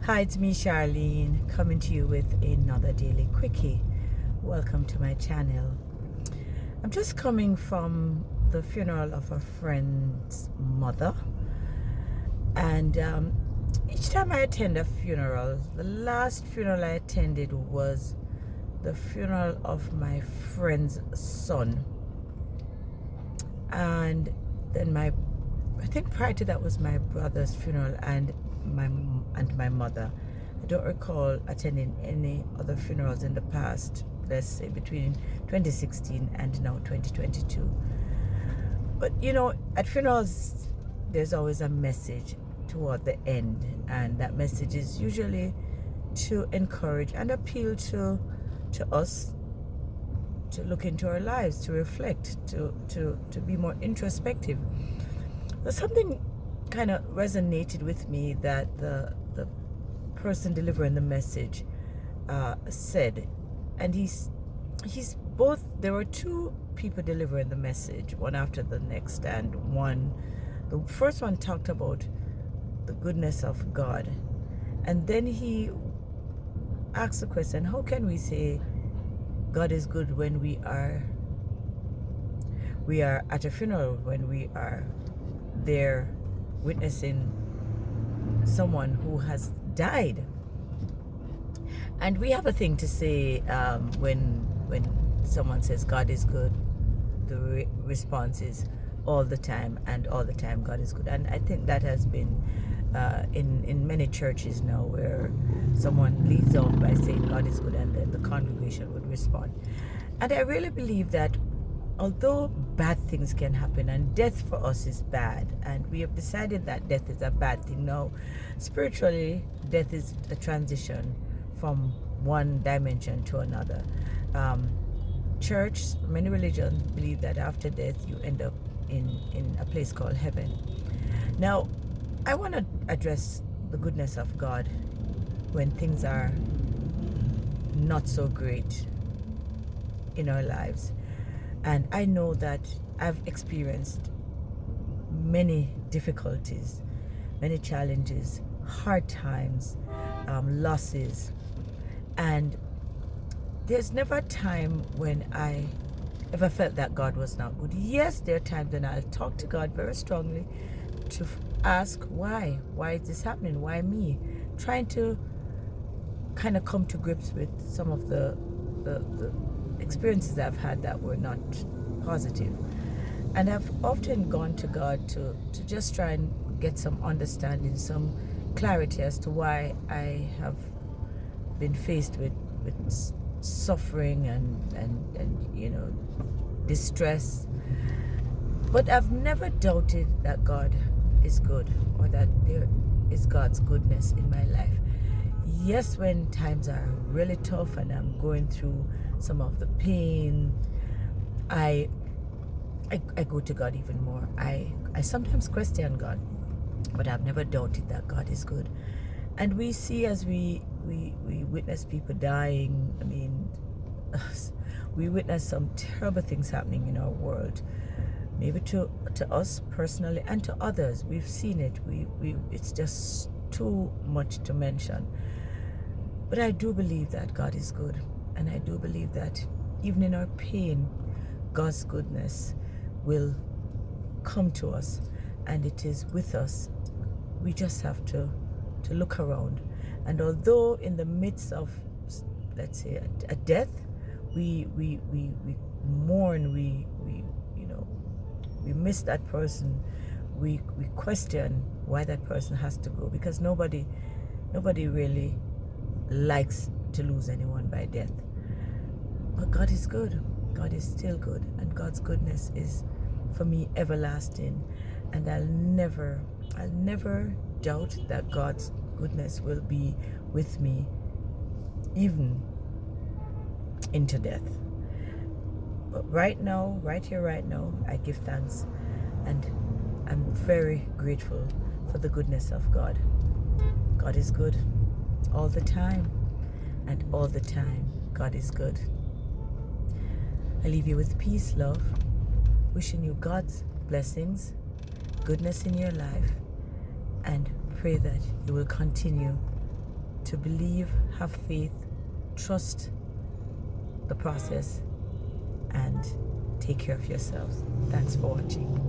Hi, it's me, Charlene, coming to you with another daily quickie. Welcome to my channel. I'm just coming from the funeral of a friend's mother, and each time I attend a funeral, the last funeral I attended was the funeral of my friend's son, and then I think prior to that was my brother's funeral and my mother. I don't recall attending any other funerals in the past, let's say between 2016 and now 2022. But you know, at funerals there's always a message toward the end, and that message is usually to encourage and appeal to us to look into our lives, to reflect, to be more introspective. There's something kind of resonated with me that the person delivering the message said, and he's both. There were two people delivering the message, one after the next, and the first one talked about the goodness of God, and then he asked the question, how can we say God is good when we are at a funeral, when we are there witnessing someone who has died? And we have a thing to say when someone says God is good, the response is all the time, and all the time God is good. And I think that has been in many churches now, where someone leads off by saying God is good, and then the congregation would respond. And I really believe that although bad things can happen, and death for us is bad, and we have decided that death is a bad thing now, spiritually, death is a transition from one dimension to another. Church, many religions believe that after death you end up in a place called heaven. Now, I want to address the goodness of God when things are not so great in our lives. And I know that I've experienced many difficulties, many challenges, hard times, losses. And there's never a time when I ever felt that God was not good. Yes, there are times when I'll talk to God very strongly to ask why is this happening, why me, trying to kind of come to grips with some of the experiences I've had that were not positive. And I've often gone to God to just try and get some understanding, some clarity as to why I have been faced with suffering and you know, distress. But I've never doubted that God is good, or that there is God's goodness in my life. Yes, when times are really tough and I'm going through some of the pain, I go to God even more. I sometimes question God, but I've never doubted that God is good. And we see, as we witness people dying, I mean, we witness some terrible things happening in our world, maybe to us personally and to others. We've seen it. It's just too much to mention. But I do believe that God is good, and I do believe that even in our pain, God's goodness will come to us, and it is with us. We just have to look around. And although in the midst of, let's say, a death, we mourn, we miss that person, we question why that person has to go, because nobody really likes to lose anyone by death. But God is good. God is still good, and God's goodness is, for me, everlasting. And I'll never doubt that God's goodness will be with me even into death. But right now, right here, right now, I give thanks, and I'm very grateful for the goodness of God. God is good all the time, and all the time God is good. I leave you with peace, love, wishing you God's blessings, goodness in your life, and pray that you will continue to believe, have faith, trust the process, and take care of yourselves. Thanks for watching.